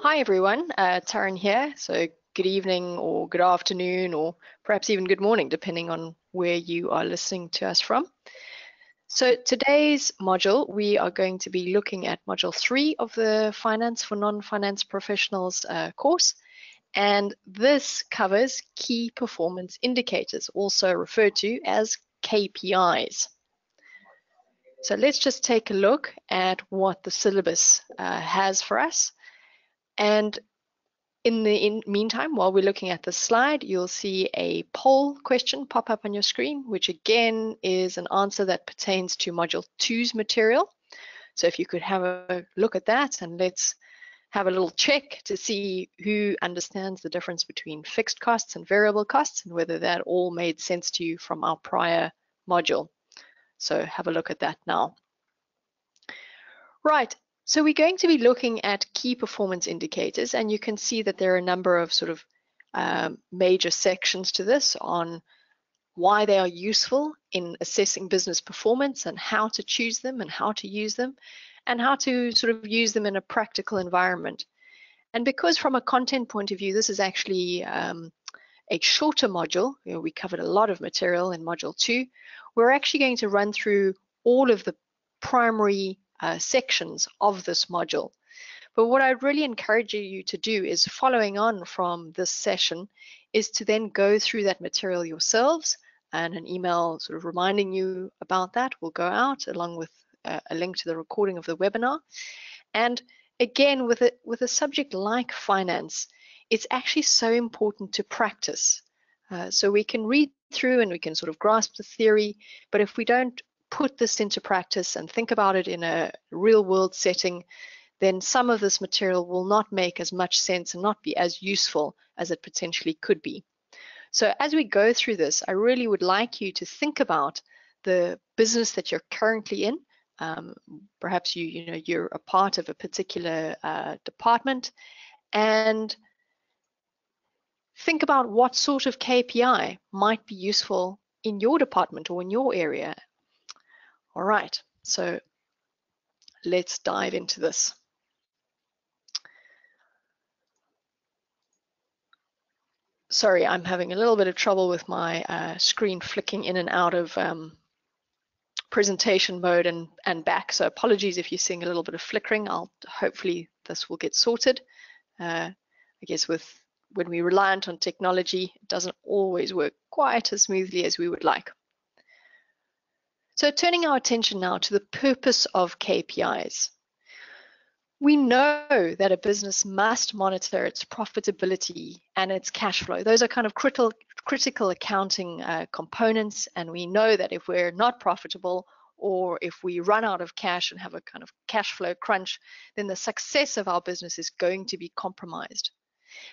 Hi everyone, Tarryn here. So good evening or good afternoon or perhaps even good morning, depending on where you are listening to us from. So today's module, we are going to be looking at module 3 of the Finance for Non-Finance Professionals course. And this covers key performance indicators, also referred to as KPIs. So let's just take a look at what the syllabus has for us. And in the meantime, while we're looking at the slide, you'll see a poll question pop up on your screen, which again is an answer that pertains to Module 2's material. So if you could have a look at that, and let's have a little check to see who understands the difference between fixed costs and variable costs and whether that all made sense to you from our prior module. So have a look at that now. Right. So we're going to be looking at key performance indicators, and you can see that there are a number of sort of major sections to this on why they are useful in assessing business performance and how to choose them and how to use them and how to sort of use them in a practical environment. And because from a content point of view, this is actually a shorter module, we covered a lot of material in module 2, we're actually going to run through all of the primary sections of this module. But what I'd really encourage you to do is, following on from this session, is to then go through that material yourselves, and an email sort of reminding you about that will go out along with a link to the recording of the webinar. And again, with a subject like finance, it's actually so important to practice. So we can read through and we can sort of grasp the theory, but if we don't put this into practice and think about it in a real world setting, then some of this material will not make as much sense and not be as useful as it potentially could be. So as we go through this, I really would like you to think about the business that you're currently in. Perhaps you're a part of a particular department, and think about what sort of KPI might be useful in your department or in your area. All right, so let's dive into this. Sorry, I'm having a little bit of trouble with my screen flicking in and out of presentation mode and back. So apologies if you're seeing a little bit of flickering. Hopefully this will get sorted. I guess when we're reliant on technology, it doesn't always work quite as smoothly as we would like. So turning our attention now to the purpose of KPIs. We know that a business must monitor its profitability and its cash flow. Those are kind of critical accounting components, and we know that if we're not profitable or if we run out of cash and have a kind of cash flow crunch, then the success of our business is going to be compromised.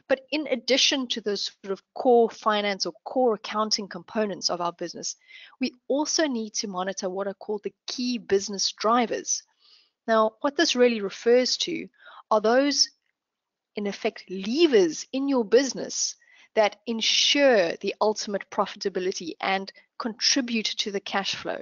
But in addition to those sort of core finance or core accounting components of our business, we also need to monitor what are called the key business drivers. Now, what this really refers to are those, in effect, levers in your business that ensure the ultimate profitability and contribute to the cash flow.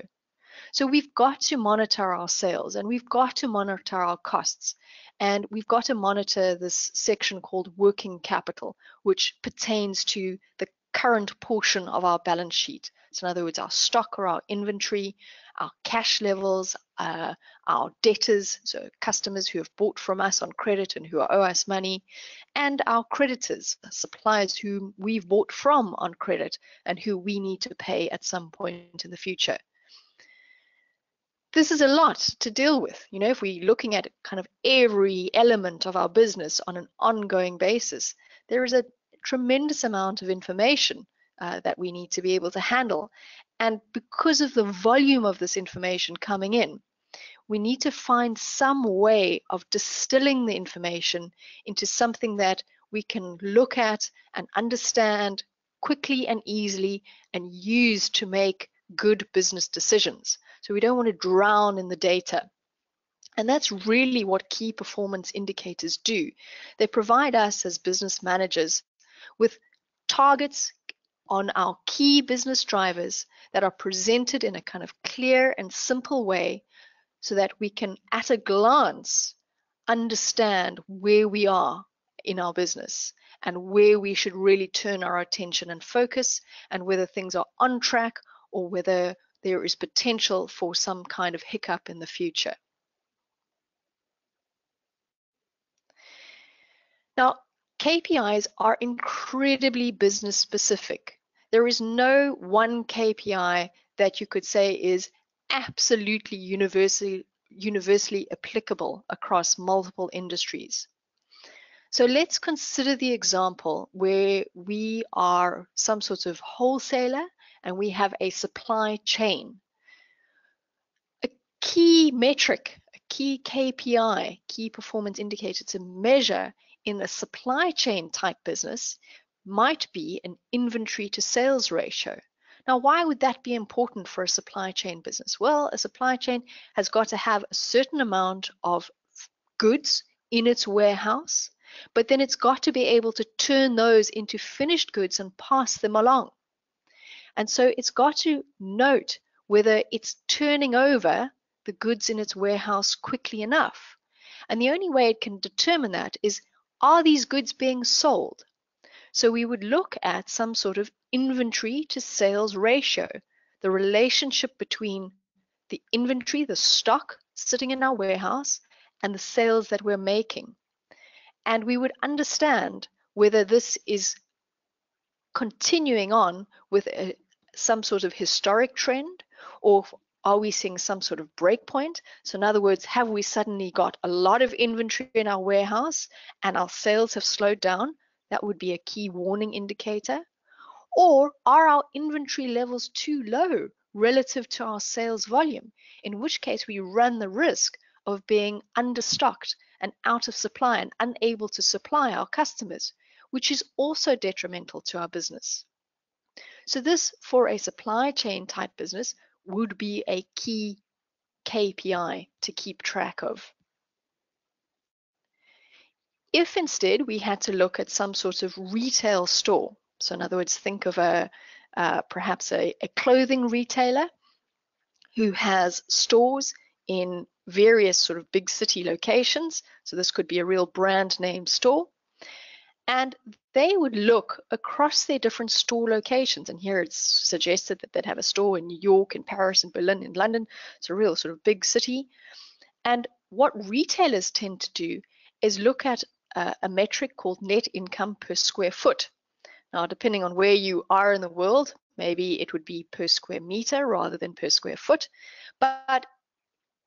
So we've got to monitor our sales, and we've got to monitor our costs, and we've got to monitor this section called working capital, which pertains to the current portion of our balance sheet. So in other words, our stock or our inventory, our cash levels, our debtors, so customers who have bought from us on credit and who owe us money, and our creditors, suppliers whom we've bought from on credit and who we need to pay at some point in the future. This is a lot to deal with. If we're looking at kind of every element of our business on an ongoing basis, there is a tremendous amount of information that we need to be able to handle. And because of the volume of this information coming in, we need to find some way of distilling the information into something that we can look at and understand quickly and easily and use to make good business decisions. So we don't want to drown in the data. And that's really what key performance indicators do. They provide us as business managers with targets on our key business drivers that are presented in a kind of clear and simple way so that we can, at a glance, understand where we are in our business and where we should really turn our attention and focus, and whether things are on track or whether there is potential for some kind of hiccup in the future. Now, KPIs are incredibly business specific. There is no one KPI that you could say is absolutely universally applicable across multiple industries. So let's consider the example where we are some sort of wholesaler and we have a supply chain. A key metric, a key KPI, key performance indicator to measure in a supply chain type business might be an inventory to sales ratio. Now, why would that be important for a supply chain business? Well, a supply chain has got to have a certain amount of goods in its warehouse, but then it's got to be able to turn those into finished goods and pass them along. And so it's got to note whether it's turning over the goods in its warehouse quickly enough. And the only way it can determine that is, are these goods being sold? So we would look at some sort of inventory to sales ratio, the relationship between the inventory, the stock sitting in our warehouse, and the sales that we're making. And we would understand whether this is continuing on with some sort of historic trend, or are we seeing some sort of break point? So in other words, have we suddenly got a lot of inventory in our warehouse and our sales have slowed down? That would be a key warning indicator. Or are our inventory levels too low relative to our sales volume? In which case we run the risk of being understocked and out of supply and unable to supply our customers, which is also detrimental to our business. So this, for a supply chain type business, would be a key KPI to keep track of. If instead we had to look at some sort of retail store, so in other words, think of perhaps a clothing retailer who has stores in various sort of big city locations. So this could be a real brand name store. And they would look across their different store locations. And here it's suggested that they'd have a store in New York, in Paris, in Berlin, in London. It's a real sort of big city. And what retailers tend to do is look at a metric called net income per square foot. Now, depending on where you are in the world, maybe it would be per square meter rather than per square foot. But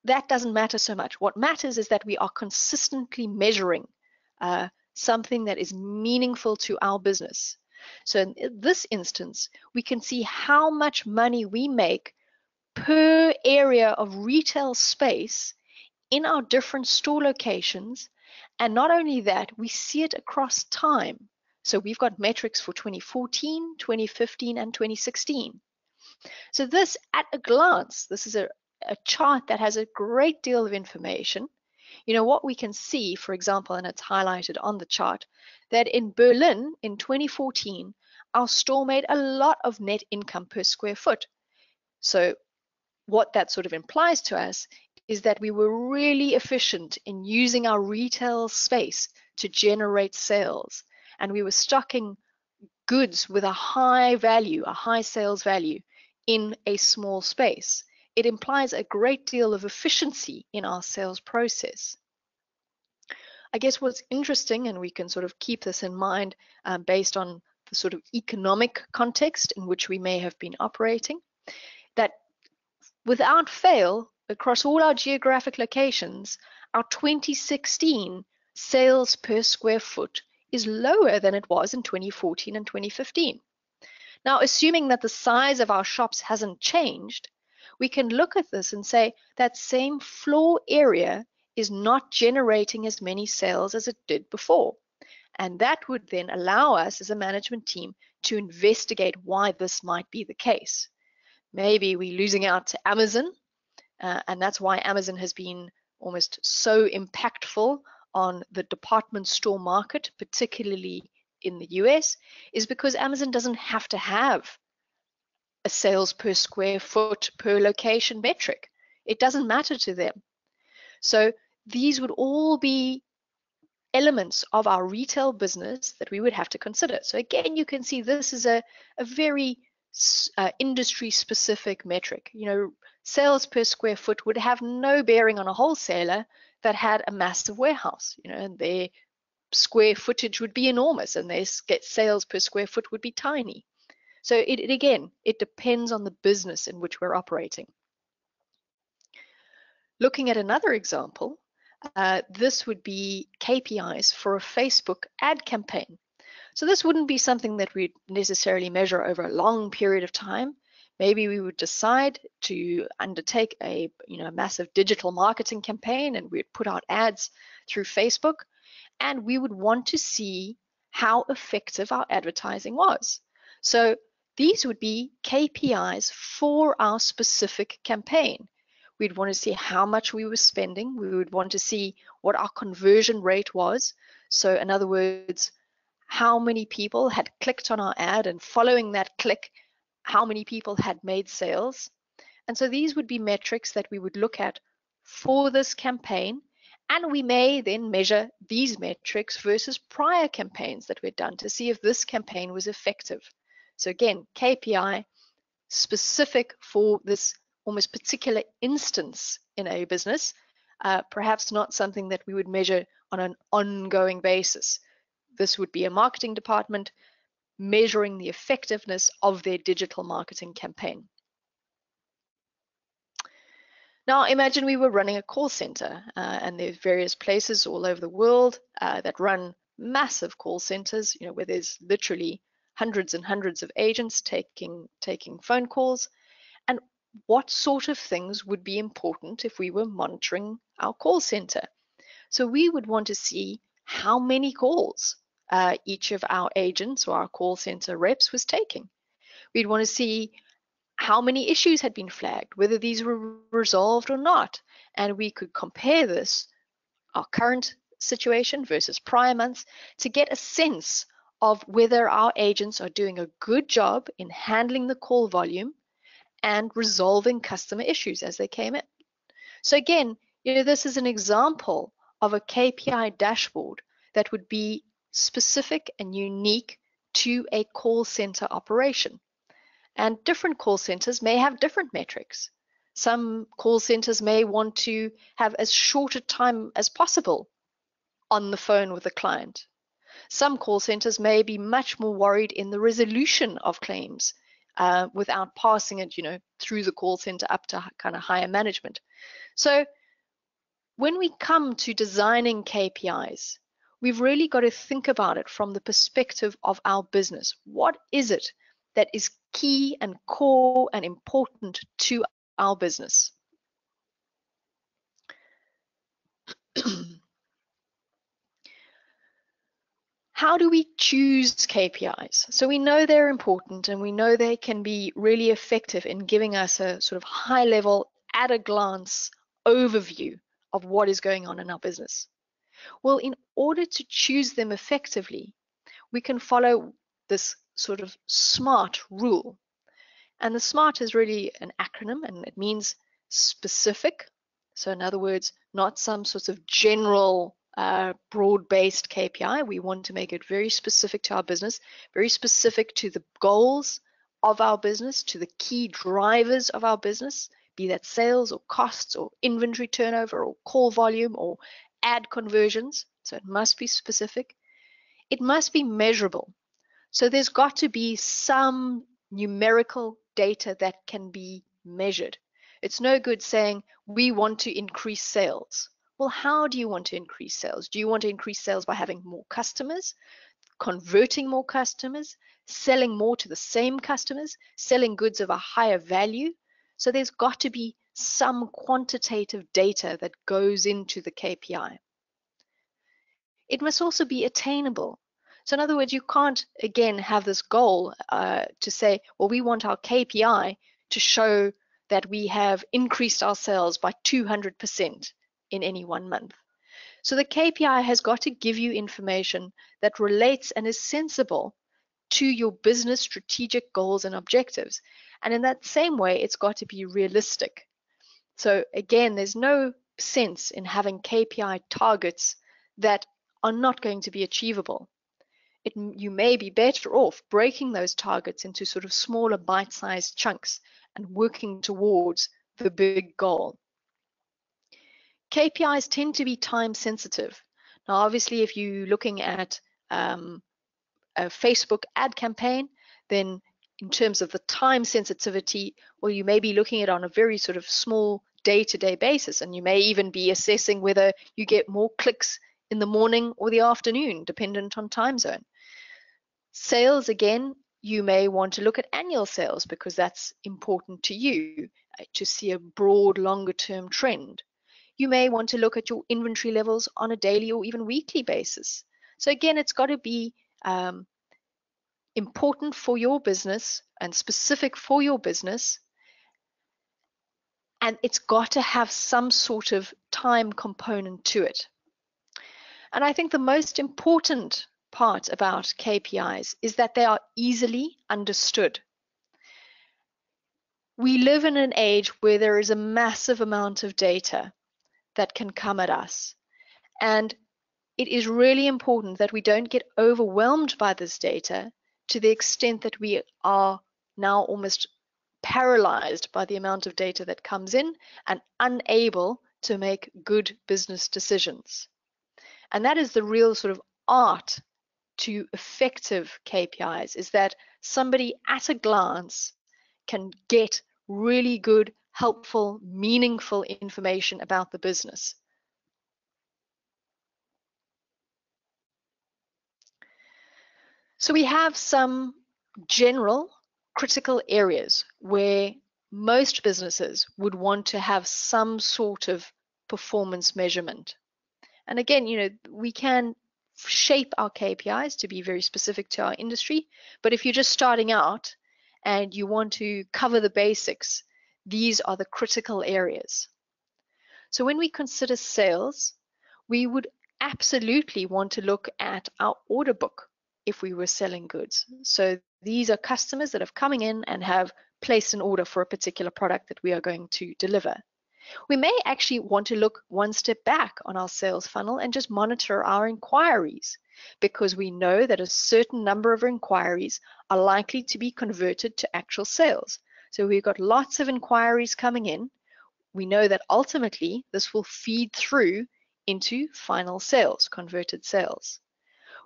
that doesn't matter so much. What matters is that we are consistently measuring something that is meaningful to our business. So in this instance, we can see how much money we make per area of retail space in our different store locations. And not only that, we see it across time. So we've got metrics for 2014, 2015, and 2016. So this, at a glance, this is a chart that has a great deal of information. You know, what we can see, for example, and it's highlighted on the chart, that in Berlin in 2014, our store made a lot of net income per square foot. So what that sort of implies to us is that we were really efficient in using our retail space to generate sales. And we were stocking goods with a high value, a high sales value in a small space. It implies a great deal of efficiency in our sales process. I guess what's interesting, and we can sort of keep this in mind based on the sort of economic context in which we may have been operating, that without fail, across all our geographic locations, our 2016 sales per square foot is lower than it was in 2014 and 2015. Now, assuming that the size of our shops hasn't changed, we can look at this and say that same floor area is not generating as many sales as it did before. And that would then allow us as a management team to investigate why this might be the case. Maybe we're losing out to Amazon, and that's why Amazon has been almost so impactful on the department store market, particularly in the US, is because Amazon doesn't have to have a sales per square foot per location metric. It doesn't matter to them. So these would all be elements of our retail business that we would have to consider. So again, you can see this is a very industry specific metric. You know, sales per square foot would have no bearing on a wholesaler that had a massive warehouse, you know, and their square footage would be enormous and their sales per square foot would be tiny. So again, it depends on the business in which we're operating. Looking at another example, this would be KPIs for a Facebook ad campaign. So this wouldn't be something that we'd necessarily measure over a long period of time. Maybe we would decide to undertake a massive digital marketing campaign, and we'd put out ads through Facebook, and we would want to see how effective our advertising was. So these would be KPIs for our specific campaign. We'd want to see how much we were spending. We would want to see what our conversion rate was. So in other words, how many people had clicked on our ad, and following that click, how many people had made sales. And so these would be metrics that we would look at for this campaign, and we may then measure these metrics versus prior campaigns that we'd done to see if this campaign was effective. So again, KPI specific for this almost particular instance in a business, perhaps not something that we would measure on an ongoing basis. This would be a marketing department measuring the effectiveness of their digital marketing campaign. Now imagine we were running a call center, and there's various places all over the world that run massive call centers, you know, where there's literally hundreds and hundreds of agents taking phone calls. And what sort of things would be important if we were monitoring our call center? So we would want to see how many calls each of our agents or our call center reps was taking. We'd want to see how many issues had been flagged, whether these were resolved or not. And we could compare this, our current situation versus prior months, to get a sense of whether our agents are doing a good job in handling the call volume and resolving customer issues as they came in. So again, you know, this is an example of a KPI dashboard that would be specific and unique to a call center operation. And different call centers may have different metrics. Some call centers may want to have as short a time as possible on the phone with a client. Some call centers may be much more worried in the resolution of claims without passing it, you know, through the call center up to kind of higher management. So when we come to designing KPIs, we've really got to think about it from the perspective of our business. What is it that is key and core and important to our business? How do we choose KPIs? So we know they're important and we know they can be really effective in giving us a sort of high level, at a glance overview of what is going on in our business. Well, in order to choose them effectively, we can follow this sort of SMART rule. And the SMART is really an acronym, and it means specific. So in other words, not some sort of general broad-based KPI. We want to make it very specific to our business, very specific to the goals of our business, to the key drivers of our business, be that sales or costs or inventory turnover or call volume or ad conversions. So it must be specific. It must be measurable. So there's got to be some numerical data that can be measured. It's no good saying we want to increase sales. Well, how do you want to increase sales? Do you want to increase sales by having more customers, converting more customers, selling more to the same customers, selling goods of a higher value? So there's got to be some quantitative data that goes into the KPI. It must also be attainable. So in other words, you can't, again, have this goal to say, well, we want our KPI to show that we have increased our sales by 200% in any 1 month. So the KPI has got to give you information that relates and is sensible to your business strategic goals and objectives. And in that same way, it's got to be realistic. So again, there's no sense in having KPI targets that are not going to be achievable. You may be better off breaking those targets into sort of smaller bite-sized chunks and working towards the big goal. KPIs tend to be time sensitive. Now, obviously, if you're looking at a Facebook ad campaign, then in terms of the time sensitivity, well, you may be looking at it on a very sort of small day-to-day basis, and you may even be assessing whether you get more clicks in the morning or the afternoon, dependent on time zone. Sales, again, you may want to look at annual sales because that's important to you to see a broad, longer-term trend. You may want to look at your inventory levels on a daily or even weekly basis. So again, it's got to be important for your business and specific for your business, and it's got to have some sort of time component to it. And I think the most important part about KPIs is that they are easily understood. We live in an age where there is a massive amount of data that can come at us, and it is really important that we don't get overwhelmed by this data to the extent that we are now almost paralyzed by the amount of data that comes in and unable to make good business decisions. And that is the real sort of art to effective KPIs, is that somebody at a glance can get really good, helpful, meaningful information about the business. So we have some general critical areas where most businesses would want to have some sort of performance measurement. And again, we can shape our KPIs to be very specific to our industry, but if you're just starting out and you want to cover the basics, these are the critical areas. So when we consider sales, we would absolutely want to look at our order book if we were selling goods. So these are customers that have coming in and have placed an order for a particular product that we are going to deliver. We may actually want to look one step back on our sales funnel and just monitor our inquiries, because we know that a certain number of inquiries are likely to be converted to actual sales. So we've got lots of inquiries coming in. We know that ultimately this will feed through into final sales, converted sales.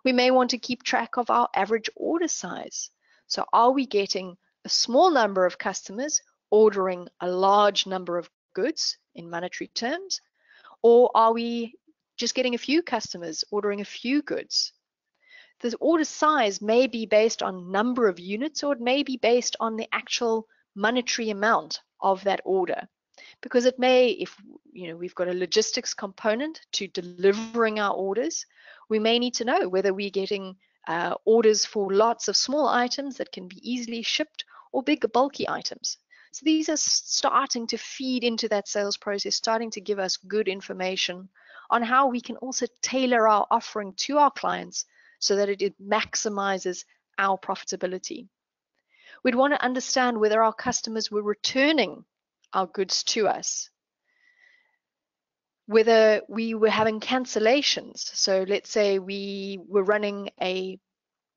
We may want to keep track of our average order size. So are we getting a small number of customers ordering a large number of goods in monetary terms, or are we just getting a few customers ordering a few goods? The order size may be based on number of units, or it may be based on the actual monetary amount of that order, because it may, if we've got a logistics component to delivering our orders, we may need to know whether we're getting orders for lots of small items that can be easily shipped or big bulky items. So these are starting to feed into that sales process, starting to give us good information on how we can also tailor our offering to our clients so that it maximizes our profitability. We'd want to understand whether our customers were returning our goods to us, whether we were having cancellations. So let's say we were running a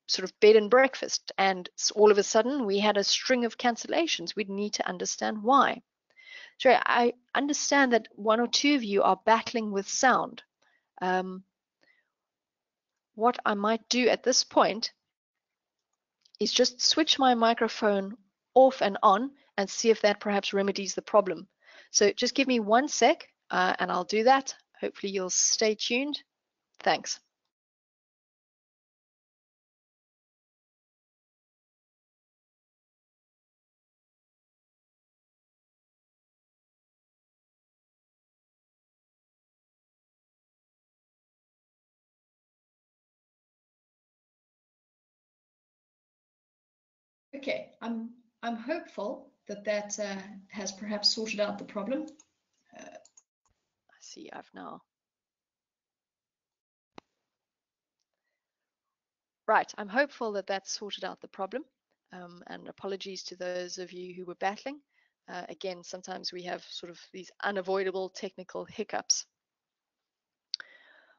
sort of bed and breakfast, and all of a sudden we had a string of cancellations. We'd need to understand why. So I understand that one or two of you are battling with sound. What I might do at this point is just switch my microphone off and on and see if that perhaps remedies the problem. So just give me 1 sec and I'll do that. Hopefully you'll stay tuned. Thanks. Okay, I'm hopeful that has perhaps sorted out the problem. I see I've now. Right, I'm hopeful that that's sorted out the problem, and apologies to those of you who were battling. Again, sometimes we have sort of these unavoidable technical hiccups.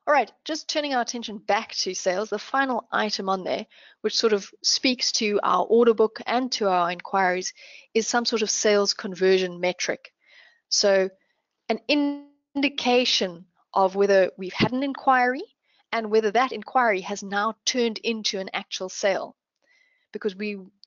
All right, just turning our attention back to sales, the final item on there, which sort of speaks to our order book and to our inquiries, is some sort of sales conversion metric. So an indication of whether we've had an inquiry and whether that inquiry has now turned into an actual sale. Because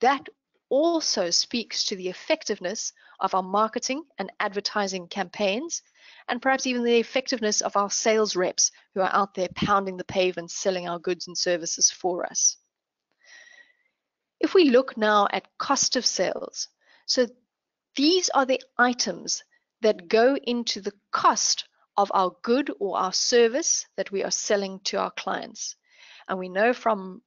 that also speaks to the effectiveness of our marketing and advertising campaigns, and perhaps even the effectiveness of our sales reps who are out there pounding the pavement selling our goods and services for us. If we look now at cost of sales, so these are the items that go into the cost of our good or our service that we are selling to our clients. And we know from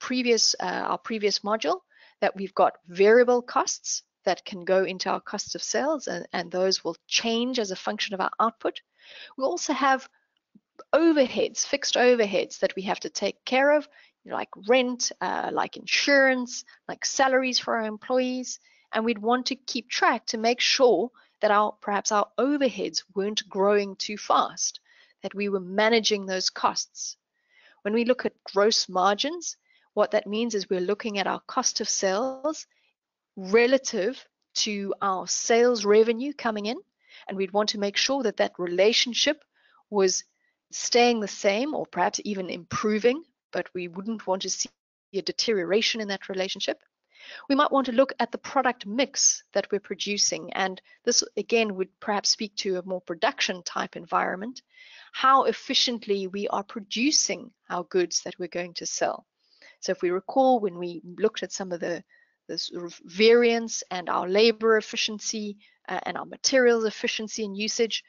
our previous module that we've got variable costs that can go into our cost of sales, and those will change as a function of our output. We also have overheads, fixed overheads that we have to take care of, like rent, like insurance, like salaries for our employees, and we'd want to keep track to make sure that perhaps our overheads weren't growing too fast, that we were managing those costs. When we look at gross margins, what that means is we're looking at our cost of sales relative to our sales revenue coming in, and we'd want to make sure that that relationship was staying the same or perhaps even improving, but we wouldn't want to see a deterioration in that relationship. We might want to look at the product mix that we're producing, and this again would perhaps speak to a more production type environment, how efficiently we are producing our goods that we're going to sell. So if we recall when we looked at some of the sort of variance and our labor efficiency and our materials efficiency and usage,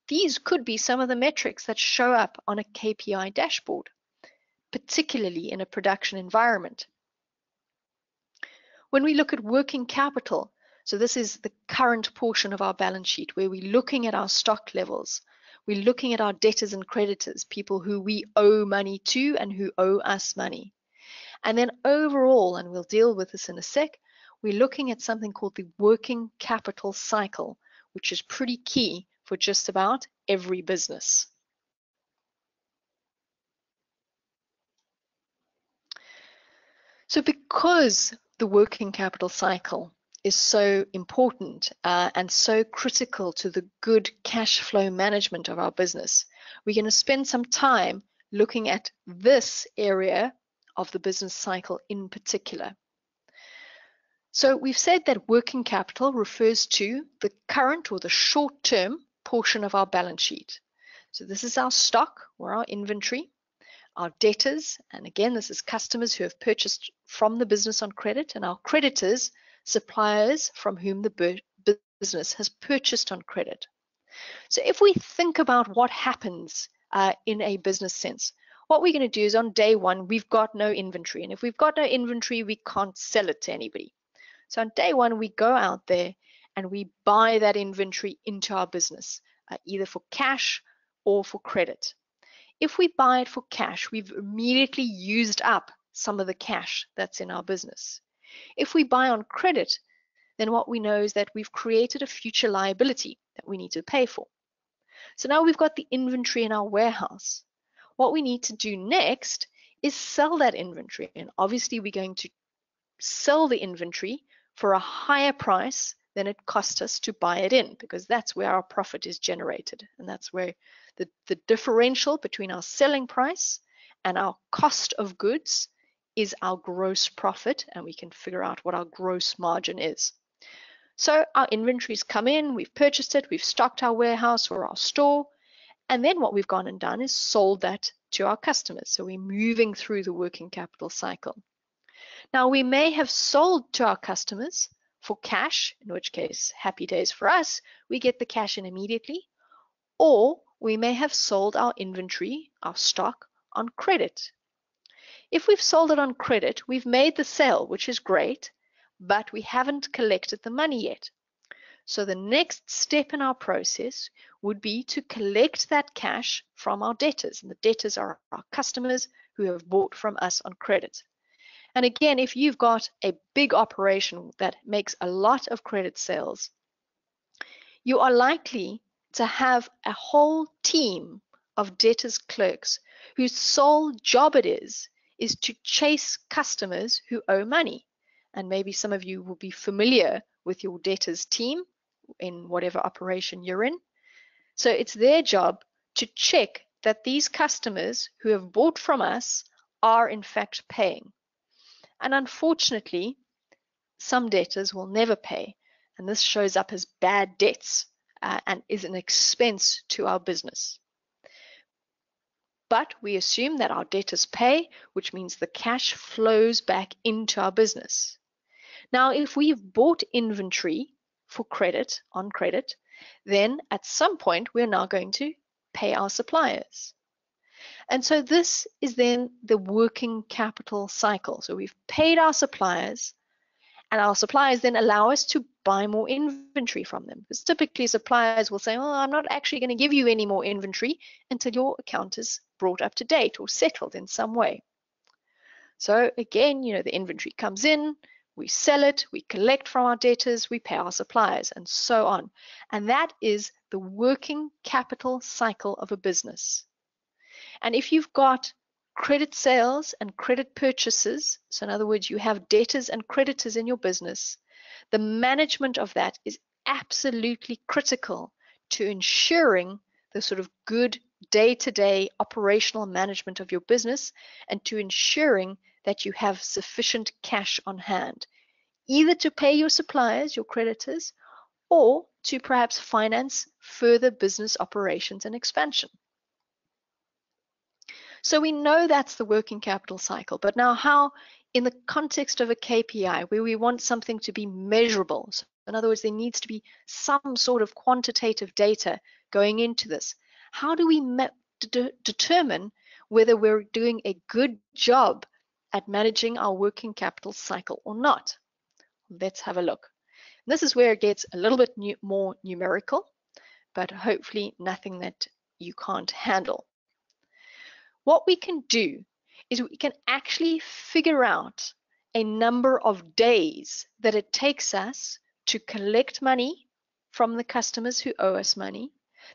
these could be some of the metrics that show up on a KPI dashboard, particularly in a production environment. When we look at working capital, so this is the current portion of our balance sheet where we're looking at our stock levels, we're looking at our debtors and creditors, people who we owe money to and who owe us money. And then overall, and we'll deal with this in a sec, we're looking at something called the working capital cycle, which is pretty key for just about every business. So because the working capital cycle is so important and so critical to the good cash flow management of our business, we're going to spend some time looking at this area of the business cycle in particular. So we've said that working capital refers to the current or the short-term portion of our balance sheet. So this is our stock or our inventory, our debtors, and again, this is customers who have purchased from the business on credit, and our creditors, suppliers from whom the business has purchased on credit. So if we think about what happens in a business sense, what we're going to do is on day one, we've got no inventory. And if we've got no inventory, we can't sell it to anybody. So on day one, we go out there and we buy that inventory into our business, either for cash or for credit. If we buy it for cash, we've immediately used up some of the cash that's in our business. If we buy on credit, then what we know is that we've created a future liability that we need to pay for. So now we've got the inventory in our warehouse. What we need to do next is sell that inventory. And obviously we're going to sell the inventory for a higher price than it cost us to buy it in, because that's where our profit is generated. And that's where the differential between our selling price and our cost of goods is our gross profit, and we can figure out what our gross margin is. So our inventories come in, we've purchased it, we've stocked our warehouse or our store, and then what we've gone and done is sold that to our customers. So we're moving through the working capital cycle. Now we may have sold to our customers for cash, in which case, happy days for us, we get the cash in immediately, or we may have sold our inventory, our stock, on credit. If we've sold it on credit, we've made the sale, which is great, but we haven't collected the money yet. So the next step in our process would be to collect that cash from our debtors, and the debtors are our customers who have bought from us on credit. And again, if you've got a big operation that makes a lot of credit sales, you are likely to have a whole team of debtors clerks whose sole job it is to chase customers who owe money. And maybe some of you will be familiar with your debtors team in whatever operation you're in. So it's their job to check that these customers who have bought from us are in fact paying. And unfortunately, some debtors will never pay, and this shows up as bad debts and is an expense to our business. But we assume that our debtors pay, which means the cash flows back into our business. Now, if we've bought inventory for credit, on credit, then at some point we're now going to pay our suppliers. And so this is then the working capital cycle. So we've paid our suppliers, and our suppliers then allow us to buy more inventory from them. Because typically suppliers will say, oh, I'm not actually going to give you any more inventory until your account is brought up to date or settled in some way. So again, the inventory comes in, we sell it, we collect from our debtors, we pay our suppliers, and so on. And that is the working capital cycle of a business. And if you've got credit sales and credit purchases, so in other words, you have debtors and creditors in your business, the management of that is absolutely critical to ensuring the sort of good day-to-day operational management of your business and to ensuring that you have sufficient cash on hand, either to pay your suppliers, your creditors, or to perhaps finance further business operations and expansion. So we know that's the working capital cycle, but now how, in the context of a KPI, where we want something to be measurable, so in other words, there needs to be some sort of quantitative data going into this, how do we determine whether we're doing a good job at managing our working capital cycle or not? Let's have a look. This is where it gets a little bit more numerical, but hopefully nothing that you can't handle. What we can do is we can actually figure out a number of days that it takes us to collect money from the customers who owe us money,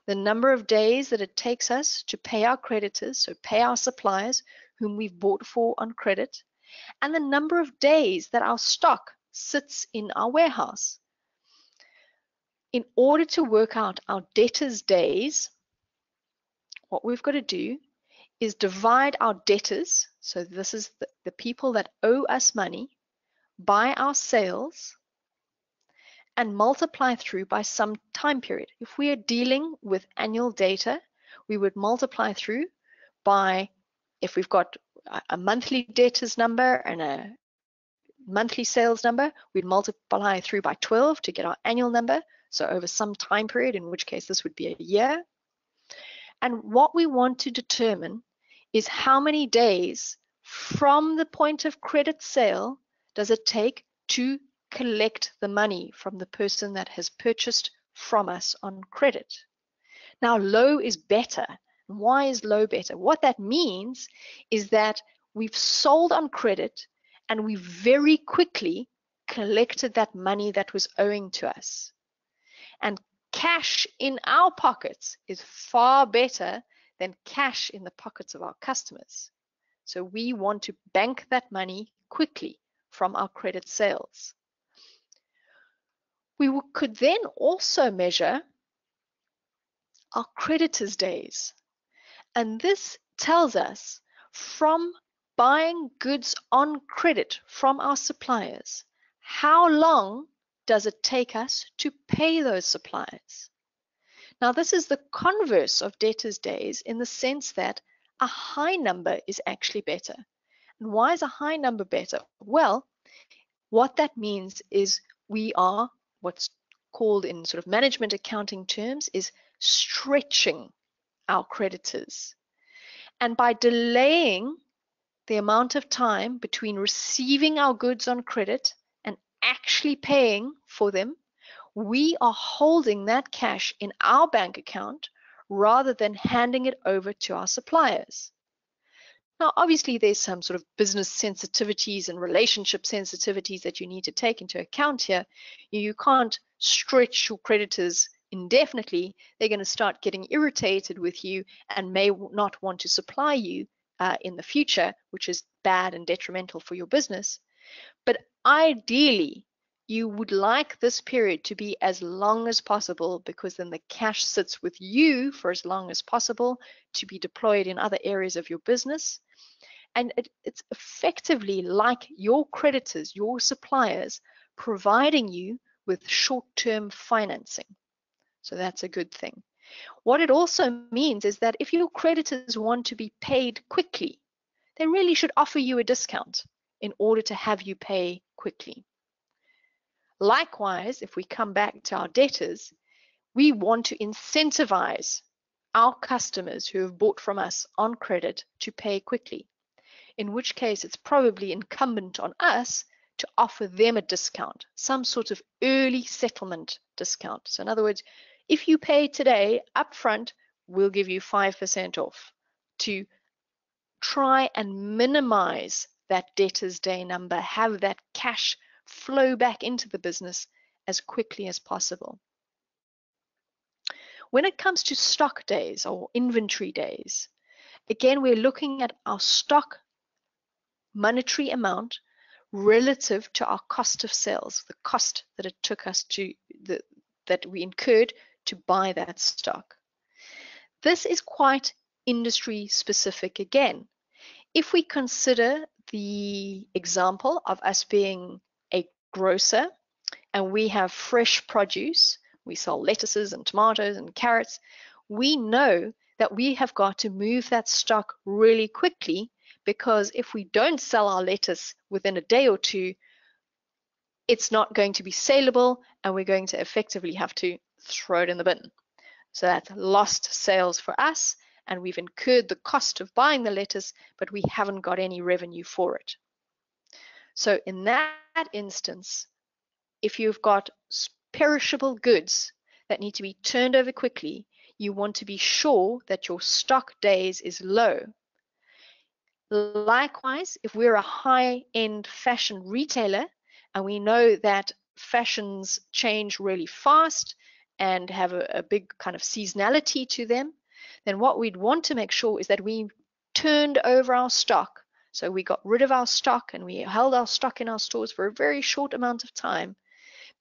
the number of days that it takes us to pay our creditors, so pay our suppliers whom we've bought for on credit, and the number of days that our stock sits in our warehouse. In order to work out our debtors' days, what we've got to do is divide our debtors, so this is the people that owe us money, by our sales and multiply through by some time period. If we are dealing with annual data, we would multiply through by, if we've got a monthly debtors number and a monthly sales number, we'd multiply through by 12 to get our annual number, so over some time period, in which case this would be a year. And what we want to determine is how many days from the point of credit sale does it take to collect the money from the person that has purchased from us on credit. Now, low is better. Why is low better? What that means is that we've sold on credit and we very quickly collected that money that was owing to us. And cash in our pockets is far better than cash in the pockets of our customers. So we want to bank that money quickly from our credit sales. We could then also measure our creditors' days. And this tells us from buying goods on credit from our suppliers, how long does it take us to pay those suppliers? Now, this is the converse of debtors' days in the sense that a high number is actually better. And why is a high number better? Well, what that means is we are, what's called in sort of management accounting terms, is stretching our creditors. And by delaying the amount of time between receiving our goods on credit and actually paying for them, we are holding that cash in our bank account rather than handing it over to our suppliers. Now, obviously, there's some sort of business sensitivities and relationship sensitivities that you need to take into account here. You can't stretch your creditors indefinitely, they're going to start getting irritated with you and may not want to supply you in the future, which is bad and detrimental for your business. But ideally, you would like this period to be as long as possible, because then the cash sits with you for as long as possible to be deployed in other areas of your business. And it's effectively like your creditors, your suppliers, providing you with short-term financing. So that's a good thing. What it also means is that if your creditors want to be paid quickly, they really should offer you a discount in order to have you pay quickly. Likewise, if we come back to our debtors, we want to incentivize our customers who have bought from us on credit to pay quickly, in which case it's probably incumbent on us to offer them a discount, some sort of early settlement discount. So in other words, if you pay today upfront, we'll give you 5% off, to try and minimize that debtors day number, have that cash flow back into the business as quickly as possible. When it comes to stock days or inventory days, again, we're looking at our stock monetary amount relative to our cost of sales, the cost that it took us to, that we incurred to buy that stock. This is quite industry specific again. If we consider the example of us being a grocer and we have fresh produce, we sell lettuces and tomatoes and carrots, we know that we have got to move that stock really quickly, because if we don't sell our lettuce within a day or two, it's not going to be saleable and we're going to effectively have to throw it in the bin. So that's lost sales for us, and we've incurred the cost of buying the lettuce, but we haven't got any revenue for it. So in that instance, if you've got perishable goods that need to be turned over quickly, you want to be sure that your stock days is low. Likewise, if we're a high-end fashion retailer and we know that fashions change really fast and have a big kind of seasonality to them, then what we'd want to make sure is that we turned over our stock. So we got rid of our stock and we held our stock in our stores for a very short amount of time,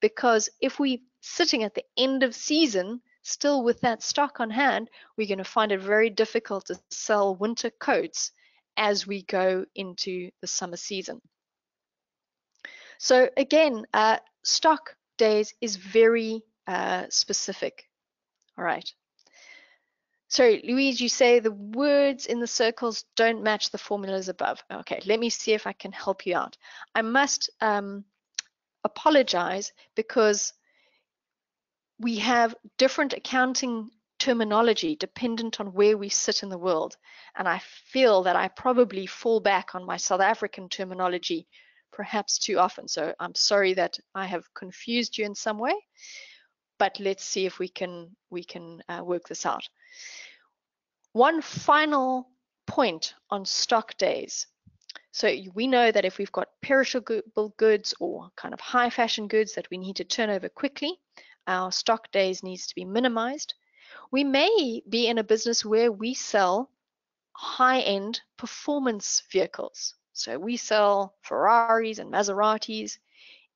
because if we're sitting at the end of season still with that stock on hand, we're going to find it very difficult to sell winter coats as we go into the summer season. So again, stock days is very specific. All right. Sorry, Louise, you say the words in the circles don't match the formulas above. Okay, let me see if I can help you out. I must apologize, because we have different accounting terminology dependent on where we sit in the world. And I feel that I probably fall back on my South African terminology perhaps too often. So I'm sorry that I have confused you in some way, but let's see if we can work this out. One final point on stock days. So we know that if we've got perishable goods or kind of high fashion goods that we need to turn over quickly, our stock days needs to be minimized. We may be in a business where we sell high-end performance vehicles. So we sell Ferraris and Maseratis,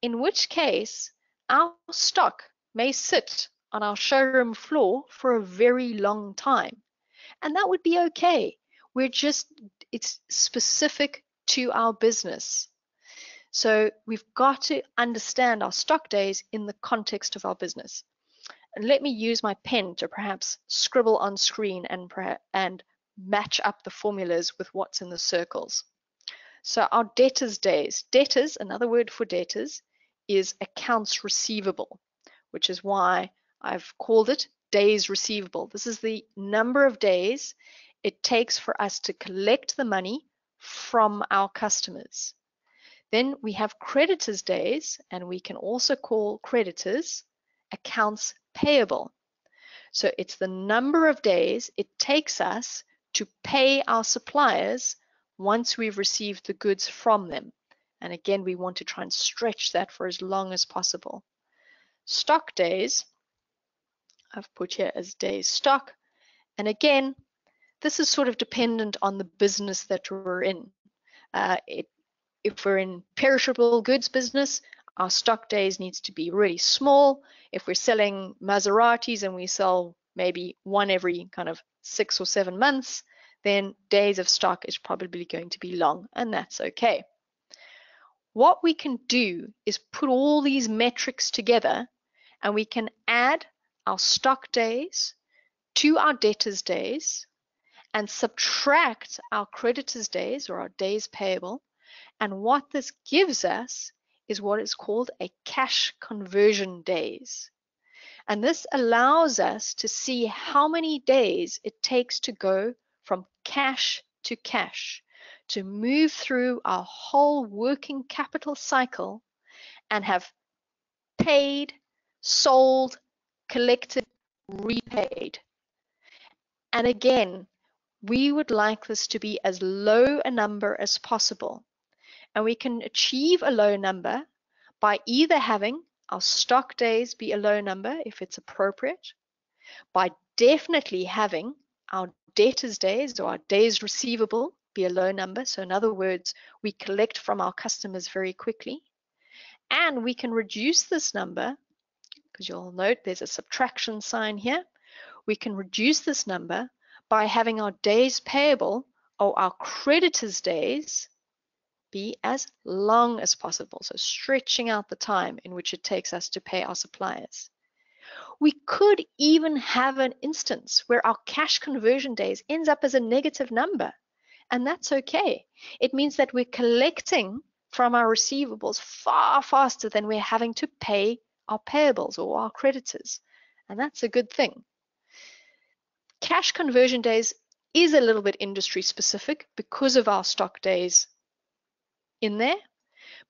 in which case our stock may sit on our showroom floor for a very long time. And that would be okay. It's specific to our business. So we've got to understand our stock days in the context of our business. And let me use my pen to perhaps scribble on screen and match up the formulas with what's in the circles. So our debtors days. Debtors, another word for debtors, is accounts receivable, which is why I've called it days receivable. This is the number of days it takes for us to collect the money from our customers. Then we have creditors days, and we can also call creditors accounts payable. So it's the number of days it takes us to pay our suppliers once we've received the goods from them. And again, we want to try and stretch that for as long as possible. Stock days I've put here as days stock. And again, this is sort of dependent on the business that we're in. If we're in perishable goods business, our stock days needs to be really small. If we're selling Maseratis and we sell maybe one every kind of 6 or 7 months, then days of stock is probably going to be long, and that's okay. What we can do is put all these metrics together, and we can add our stock days to our debtors days and subtract our creditors days, or our days payable. And what this gives us is what is called a cash conversion days. And this allows us to see how many days it takes to go from cash to cash, to move through our whole working capital cycle and have paid, sold, collected, repaid. And again, we would like this to be as low a number as possible. And we can achieve a low number by either having our stock days be a low number if it's appropriate, by definitely having our debtors days or our days receivable be a low number. So in other words, we collect from our customers very quickly. And we can reduce this number, because you'll note there's a subtraction sign here. We can reduce this number by having our days payable or our creditors days be as long as possible, so stretching out the time in which it takes us to pay our suppliers. We could even have an instance where our cash conversion days ends up as a negative number, and that's okay. It means that we're collecting from our receivables far faster than we're having to pay our payables or our creditors, and that's a good thing. Cash conversion days is a little bit industry specific because of our stock days in there,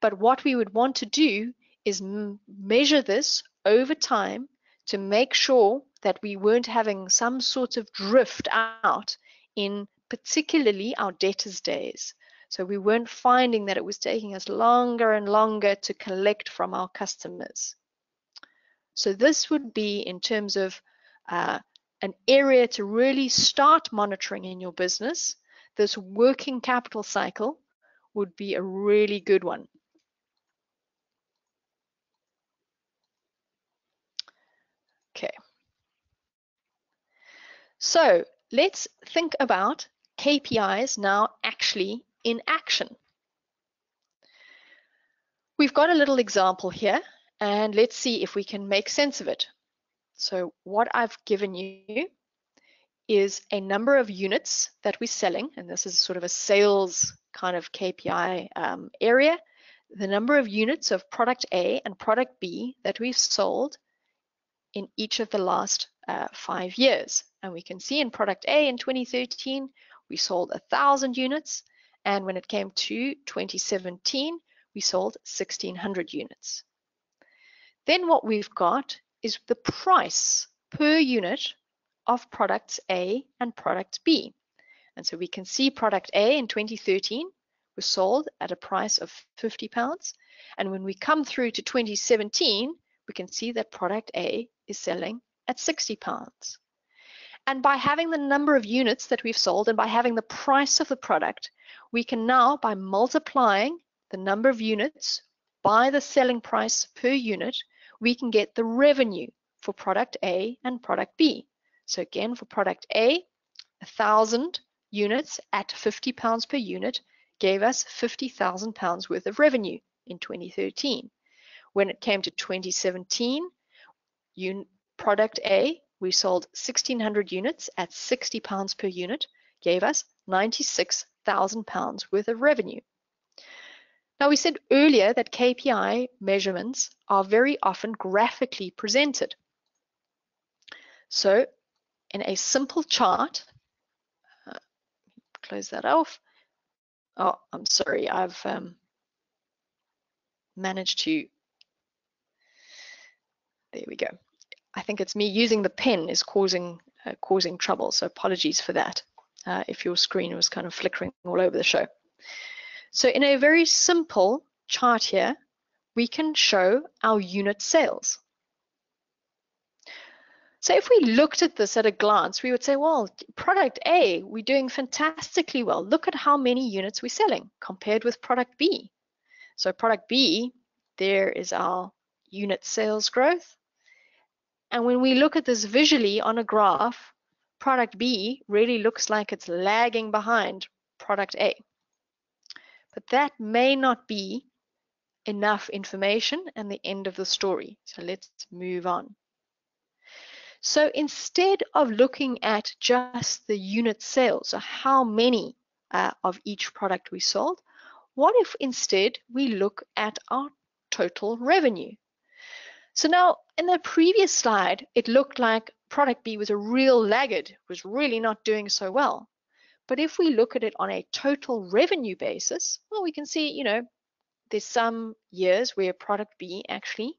but what we would want to do is measure this over time to make sure that we weren't having some sort of drift out in particularly our debtors days. So we weren't finding that it was taking us longer and longer to collect from our customers. So this would be, in terms of an area to really start monitoring in your business, this working capital cycle would be a really good one. Okay. So let's think about KPIs now actually in action. We've got a little example here, and let's see if we can make sense of it. So what I've given you is a number of units that we're selling, and this is sort of a sales kind of KPI area. The number of units of product A and product B that we've sold in each of the last 5 years. And we can see in product A in 2013, we sold 1,000 units. And when it came to 2017, we sold 1,600 units. Then what we've got is the price per unit of products A and product B. And so we can see product A in 2013 was sold at a price of £50. And when we come through to 2017, we can see that product A is selling at £60. And by having the number of units that we've sold and by having the price of the product, we can now, by multiplying the number of units by the selling price per unit, we can get the revenue for product A and product B. So again, for product A, 1,000 units at £50 per unit gave us £50,000 worth of revenue in 2013. When it came to 2017, product A, we sold 1,600 units at £60 per unit, gave us £96,000 worth of revenue. Now, we said earlier that KPI measurements are very often graphically presented. So in a simple chart, close that off. Oh, I'm sorry, I've managed to, there we go. I think it's me using the pen is causing trouble, so apologies for that if your screen was kind of flickering all over the show. So in a very simple chart here, we can show our unit sales. So if we looked at this at a glance, we would say, well, product A, we're doing fantastically well. Look at how many units we're selling compared with product B. So product B, there is our unit sales growth. And when we look at this visually on a graph, product B really looks like it's lagging behind product A. But that may not be enough information and the end of the story. So let's move on. So instead of looking at just the unit sales, or how many of each product we sold, what if instead we look at our total revenue? So now in the previous slide, it looked like product B was a real laggard, was really not doing so well. But if we look at it on a total revenue basis, well, we can see, there's some years where product B actually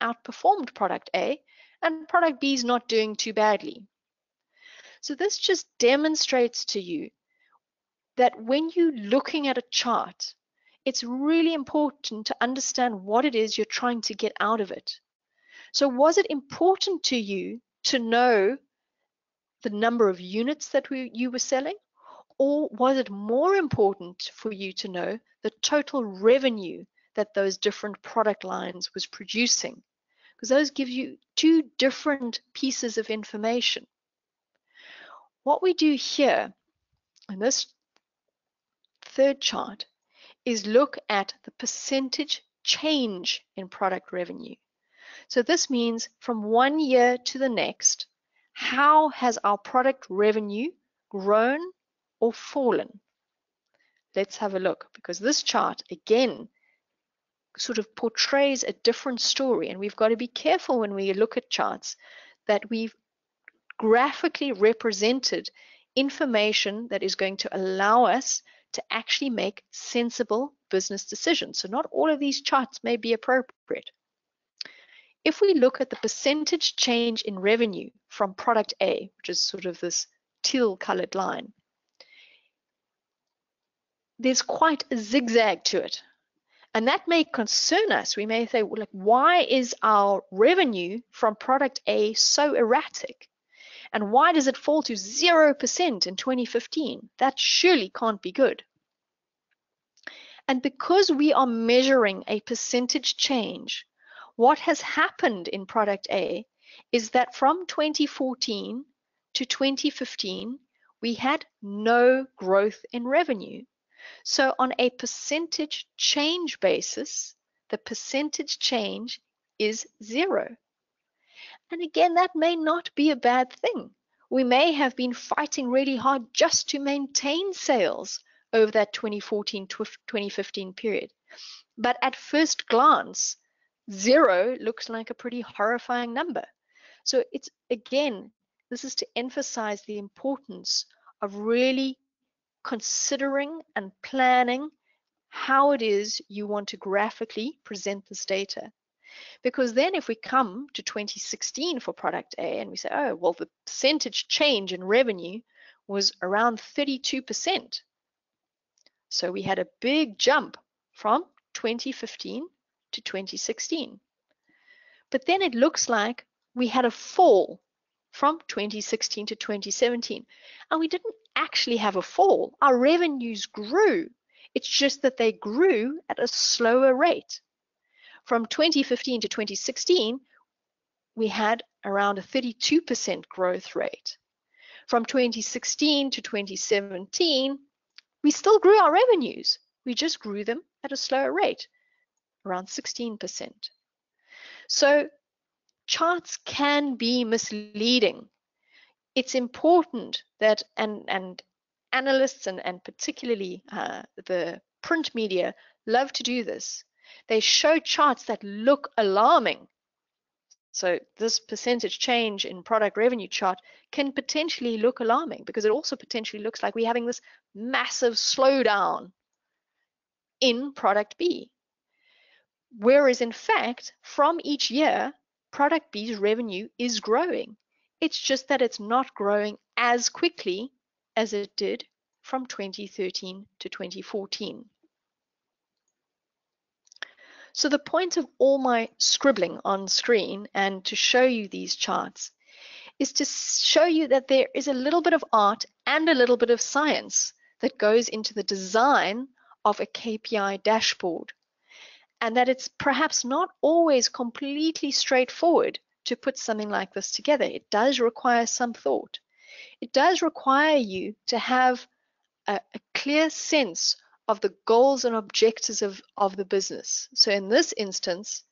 outperformed product A, and product B is not doing too badly. So this just demonstrates to you that when you're looking at a chart, it's really important to understand what it is you're trying to get out of it. So was it important to you to know the number of units that you were selling? Or was it more important for you to know the total revenue that those different product lines was producing? Because those give you two different pieces of information. What we do here in this third chart is look at the percentage change in product revenue. So this means from one year to the next, how has our product revenue grown or fallen? Let's have a look, because this chart again sort of portrays a different story, and we've got to be careful when we look at charts that we've graphically represented information that is going to allow us to actually make sensible business decisions. So not all of these charts may be appropriate. If we look at the percentage change in revenue from product A, which is sort of this teal colored line, there's quite a zigzag to it. And that may concern us. We may say, well, like, why is our revenue from product A so erratic? And why does it fall to 0% in 2015? That surely can't be good. And because we are measuring a percentage change, what has happened in product A is that from 2014 to 2015, we had no growth in revenue. So on a percentage change basis, the percentage change is 0. And again, that may not be a bad thing. We may have been fighting really hard just to maintain sales over that 2014 to 2015 period. But at first glance, 0 looks like a pretty horrifying number. So it's, again, this is to emphasize the importance of really considering and planning how it is you want to graphically present this data. Because then if we come to 2016 for product A and we say, oh, well, the percentage change in revenue was around 32%. So we had a big jump from 2015 to 2016. But then it looks like we had a fall from 2016 to 2017. And we didn't actually have a fall. Our revenues grew. It's just that they grew at a slower rate. From 2015 to 2016, we had around a 32% growth rate. From 2016 to 2017, we still grew our revenues. We just grew them at a slower rate, around 16%. So charts can be misleading. It's important that, and analysts and particularly the print media love to do this. They show charts that look alarming. So this percentage change in product revenue chart can potentially look alarming because it also potentially looks like we're having this massive slowdown in product B. Whereas in fact, from each year, product B's revenue is growing. It's just that it's not growing as quickly as it did from 2013 to 2014. So the point of all my scribbling on screen and to show you these charts is to show you that there is a little bit of art and a little bit of science that goes into the design of a KPI dashboard, and that it's perhaps not always completely straightforward to put something like this together. It does require some thought. It does require you to have a clear sense of the goals and objectives of the business. So in this instance,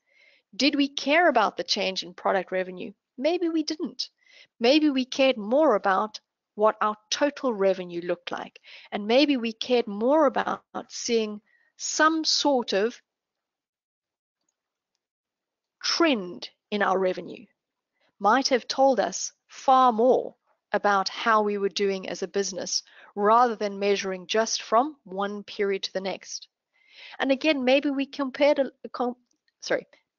did we care about the change in product revenue? Maybe we didn't. Maybe we cared more about what our total revenue looked like. And maybe we cared more about seeing some sort of trend in our revenue. Might have told us far more about how we were doing as a business rather than measuring just from one period to the next. And again, maybe we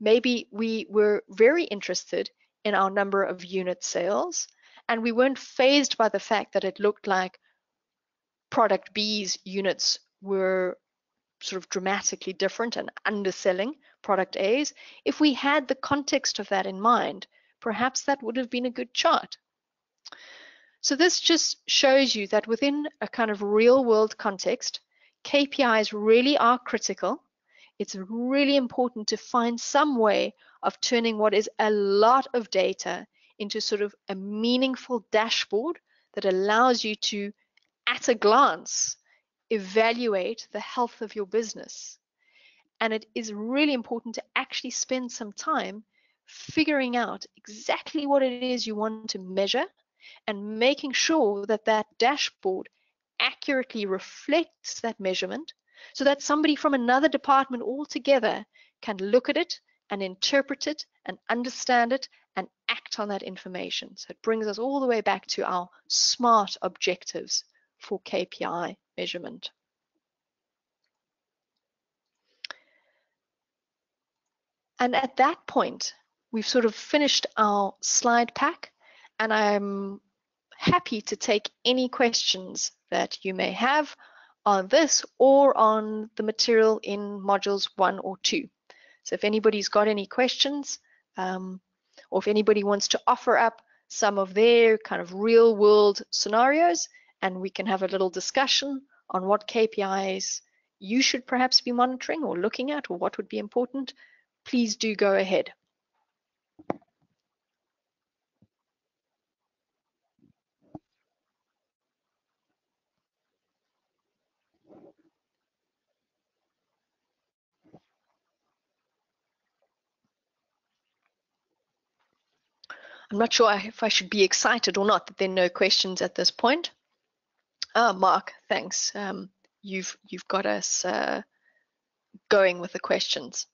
maybe we were very interested in our number of unit sales, and we weren't fazed by the fact that it looked like product B's units were sort of dramatically different and underselling product A's. If we had the context of that in mind, perhaps that would have been a good chart. So this just shows you that within a kind of real world context, KPIs really are critical. It's really important to find some way of turning what is a lot of data into sort of a meaningful dashboard that allows you to, at a glance, evaluate the health of your business. And it is really important to actually spend some time figuring out exactly what it is you want to measure and making sure that that dashboard accurately reflects that measurement so that somebody from another department altogether can look at it and interpret it and understand it and act on that information. So it brings us all the way back to our SMART objectives for KPI measurement. And at that point, we've sort of finished our slide pack, and I'm happy to take any questions that you may have on this or on the material in modules 1 or 2. So if anybody's got any questions, or if anybody wants to offer up some of their kind of real world scenarios, and we can have a little discussion on what KPIs you should perhaps be monitoring or looking at, or what would be important, please do go ahead. I'm not sure if I should be excited or not that there are no questions at this point. Mark, thanks. You've got us going with the questions.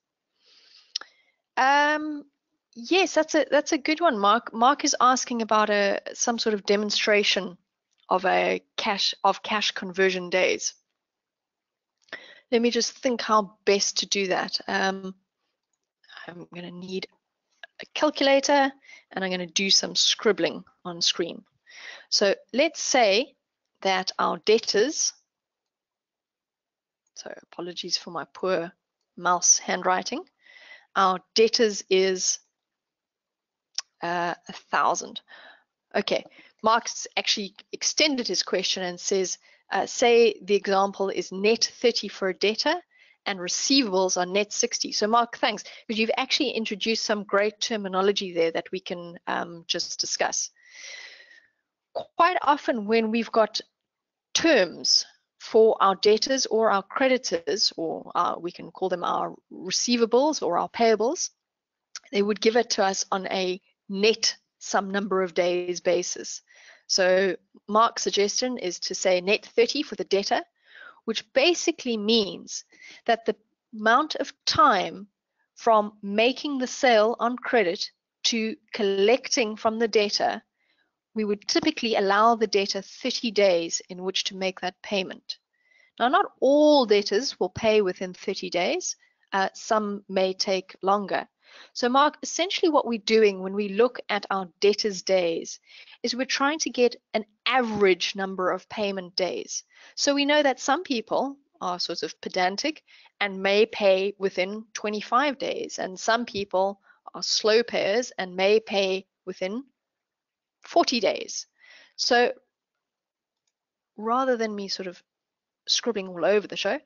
Yes, that's a good one, Mark. Mark is asking about some sort of demonstration of cash conversion days. Let me just think how best to do that. I'm going to need a calculator, and I'm going to do some scribbling on screen. So let's say that our debtors, so apologies for my poor mouse handwriting, our debtors is 1,000. Okay, Mark's actually extended his question and says, say the example is net 30 for a debtor and receivables are net 60. So Mark, thanks, because you've actually introduced some great terminology there that we can just discuss. Quite often when we've got terms for our debtors or our creditors, or we can call them our receivables or our payables, they would give it to us on a net some number of days basis. So Mark's suggestion is to say net 30 for the debtor, which basically means that the amount of time from making the sale on credit to collecting from the debtor, we would typically allow the debtor 30 days in which to make that payment. Now, not all debtors will pay within 30 days. Some may take longer. So Mark, essentially what we're doing when we look at our debtors days is we're trying to get an average number of payment days. So we know that some people are sort of pedantic and may pay within 25 days, and some people are slow payers and may pay within 40 days. So rather than me sort of scribbling all over the show,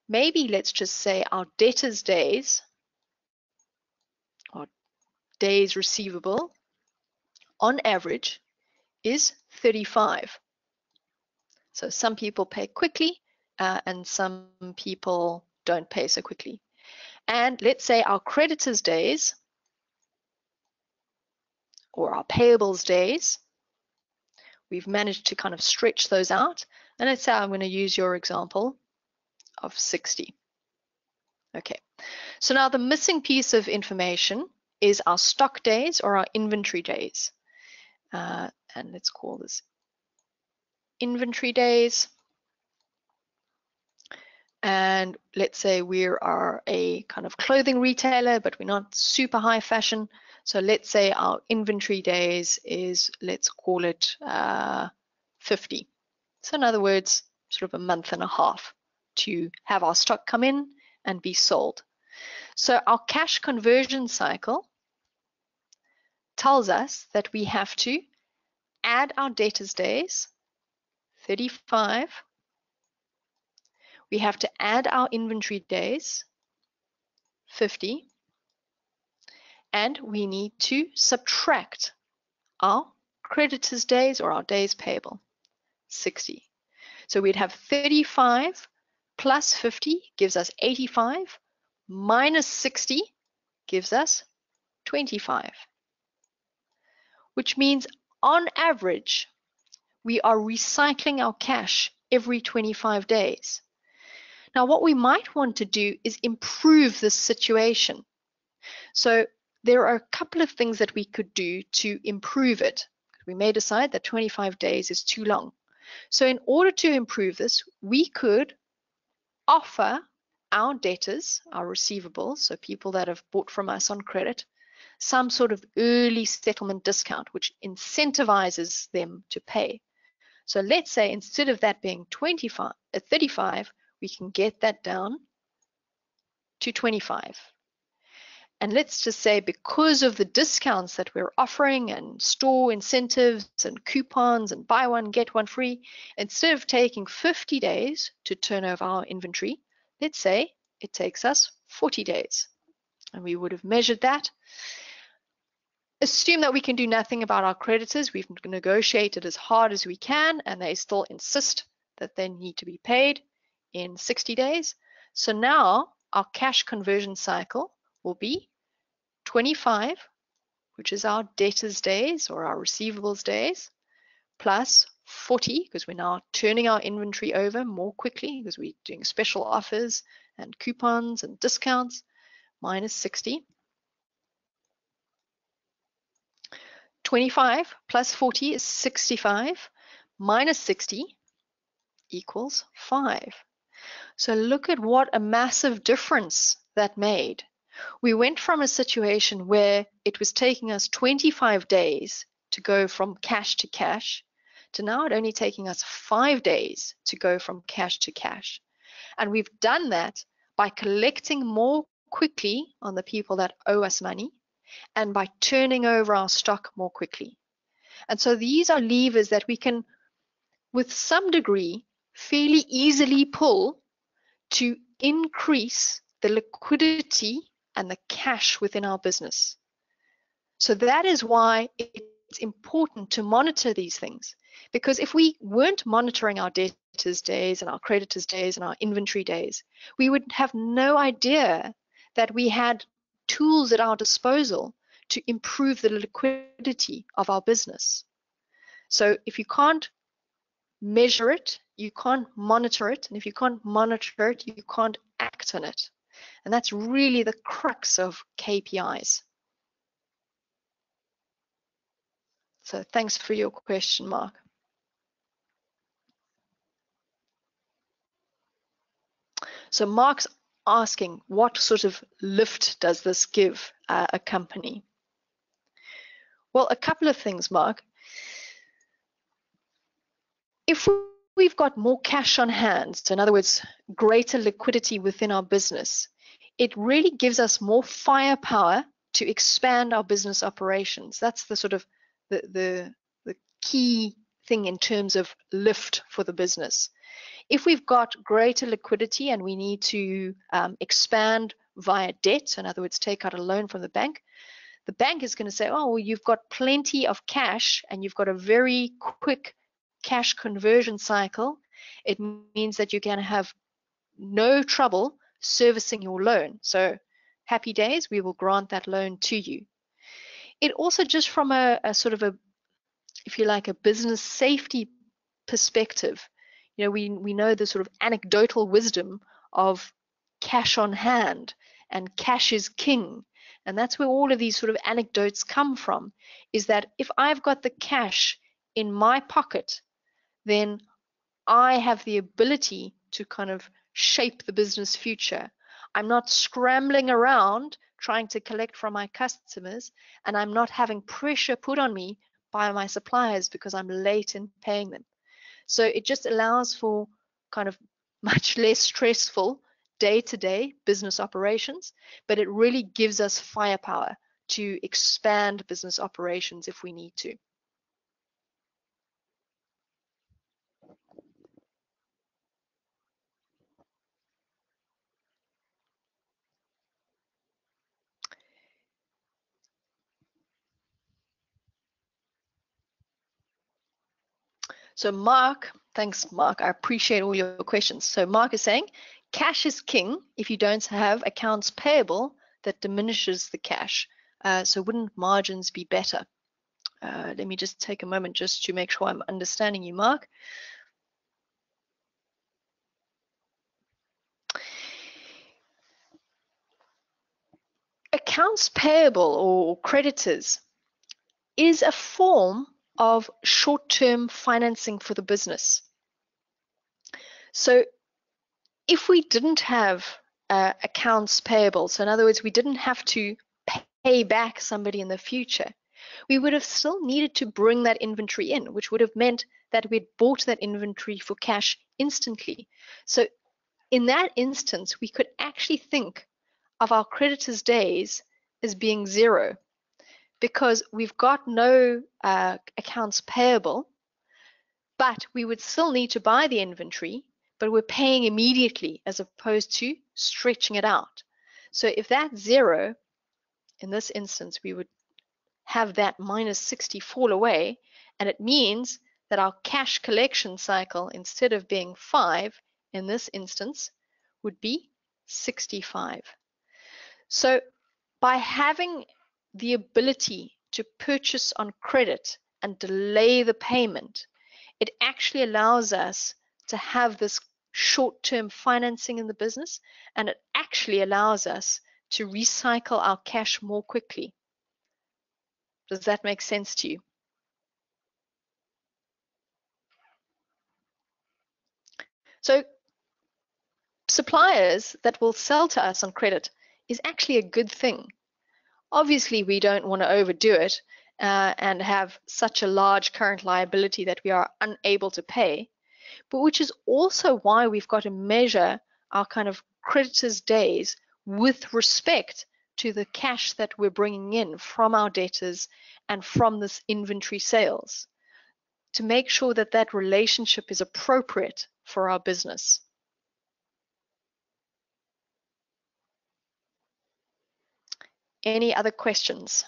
maybe let's just say our debtors days, or days receivable, on average is 35. So some people pay quickly and some people don't pay so quickly. And let's say our creditors days or our payables days, we've managed to kind of stretch those out. And let's say I'm going to use your example of 60. Okay, so now the missing piece of information is our stock days or our inventory days. And let's call this inventory days. And let's say we are a kind of clothing retailer, but we're not super high fashion. So let's say our inventory days is, let's call it 50. So in other words, sort of a month and a half to have our stock come in and be sold. So our cash conversion cycle tells us that we have to add our debtors days, 35. We have to add our inventory days, 50. And we need to subtract our creditors days or our days payable, 60. So we'd have 35 plus 50 gives us 85, minus 60 gives us 25, which means on average, we are recycling our cash every 25 days. Now, what we might want to do is improve this situation. So there are a couple of things that we could do to improve it. We may decide that 25 days is too long. So in order to improve this, we could offer our debtors, our receivables, so people that have bought from us on credit, some sort of early settlement discount, which incentivizes them to pay. So let's say instead of that being 35, we can get that down to 25. And let's just say because of the discounts that we're offering and store incentives and coupons and buy one, get one free, instead of taking 50 days to turn over our inventory, let's say it takes us 40 days. And we would have measured that. Assume that we can do nothing about our creditors. We've negotiated as hard as we can, and they still insist that they need to be paid in 60 days. So now our cash conversion cycle will be 25, which is our debtors days or our receivables days, plus 40, because we're now turning our inventory over more quickly because we're doing special offers and coupons and discounts, minus 60. 25 plus 40 is 65, minus 60 equals 5. So look at what a massive difference that made. We went from a situation where it was taking us 25 days to go from cash to now it only taking us 5 days to go from cash to cash. And we've done that by collecting more quickly on the people that owe us money and by turning over our stock more quickly. And so these are levers that we can, with some degree, fairly easily pull to increase the liquidity and the cash within our business. So that is why it's important to monitor these things, because if we weren't monitoring our debtors days and our creditors days and our inventory days, we would have no idea that we had tools at our disposal to improve the liquidity of our business. So if you can't measure it, you can't monitor it, and if you can't monitor it, you can't act on it. And that's really the crux of KPIs. So thanks for your question, Mark. So Mark's asking, what sort of lift does this give a company? Well, a couple of things, Mark. If we've got more cash on hand, so in other words, greater liquidity within our business, it really gives us more firepower to expand our business operations. That's the sort of the key thing in terms of lift for the business. If we've got greater liquidity and we need to expand via debt, so in other words, take out a loan from the bank is going to say, oh, well, you've got plenty of cash and you've got a very quick cash conversion cycle. It means that you're going to have no trouble servicing your loan. So happy days, we will grant that loan to you. It also, just from a sort of a, if you like, a business safety perspective, you know, we know the sort of anecdotal wisdom of cash on hand and cash is king. And that's where all of these sort of anecdotes come from, is that if I've got the cash in my pocket, then I have the ability to kind of shape the business future. I'm not scrambling around trying to collect from my customers, and I'm not having pressure put on me by my suppliers because I'm late in paying them. So it just allows for kind of much less stressful day-to-day business operations, but it really gives us firepower to expand business operations if we need to. So Mark, thanks Mark, I appreciate all your questions. So Mark is saying, cash is king if you don't have accounts payable that diminishes the cash. So wouldn't margins be better? Let me just take a moment just to make sure I'm understanding you, Mark. Accounts payable or creditors is a form of short-term financing for the business. So if we didn't have accounts payable, so in other words, we didn't have to pay back somebody in the future, we would have still needed to bring that inventory in, which would have meant that we'd bought that inventory for cash instantly. So in that instance, we could actually think of our creditors' days as being 0, because we've got no accounts payable, but we would still need to buy the inventory, but we're paying immediately as opposed to stretching it out. So if that's 0, in this instance, we would have that minus 60 fall away, and it means that our cash collection cycle, instead of being 5 in this instance, would be 65. So by having the ability to purchase on credit and delay the payment, it actually allows us to have this short-term financing in the business, and it actually allows us to recycle our cash more quickly. Does that make sense to you? So suppliers that will sell to us on credit is actually a good thing. Obviously, we don't want to overdo it and have such a large current liability that we are unable to pay, but which is also why we've got to measure our kind of creditors' days with respect to the cash that we're bringing in from our debtors and from this inventory sales, to make sure that that relationship is appropriate for our business. Any other questions?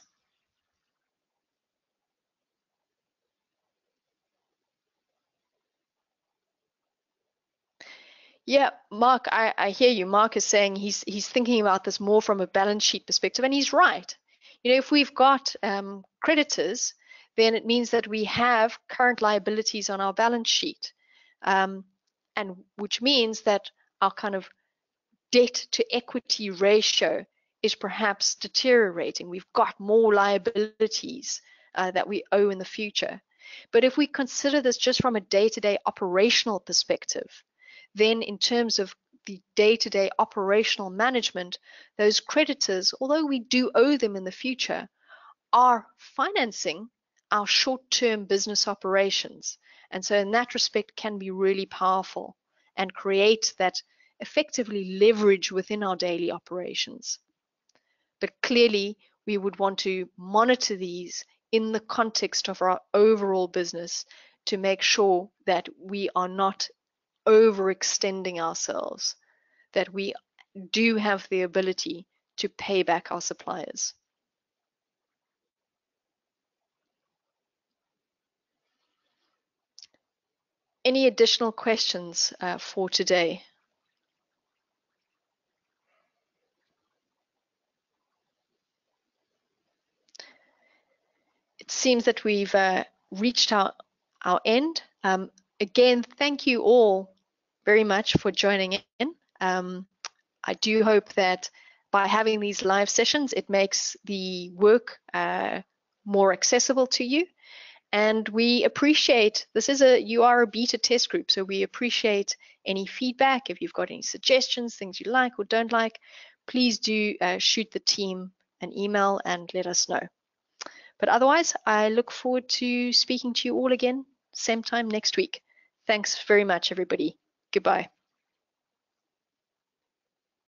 Yeah, Mark, I hear you. Mark is saying he's thinking about this more from a balance sheet perspective, and he's right. You know, if we've got creditors, then it means that we have current liabilities on our balance sheet, and which means that our kind of debt to equity ratio is perhaps deteriorating. We've got more liabilities that we owe in the future. But if we consider this just from a day-to-day operational perspective, then in terms of the day-to-day operational management, those creditors, although we do owe them in the future, are financing our short-term business operations. And so in that respect can be really powerful and create that effectively leverage within our daily operations. But clearly we would want to monitor these in the context of our overall business to make sure that we are not overextending ourselves, that we do have the ability to pay back our suppliers. Any additional questions for today? It seems that we've reached our end. Again, thank you all very much for joining in. I do hope that by having these live sessions, it makes the work more accessible to you. And we appreciate, you are a beta test group, so we appreciate any feedback. If you've got any suggestions, things you like or don't like, please do shoot the team an email and let us know. But otherwise, I look forward to speaking to you all again, same time next week. Thanks very much, everybody. Goodbye.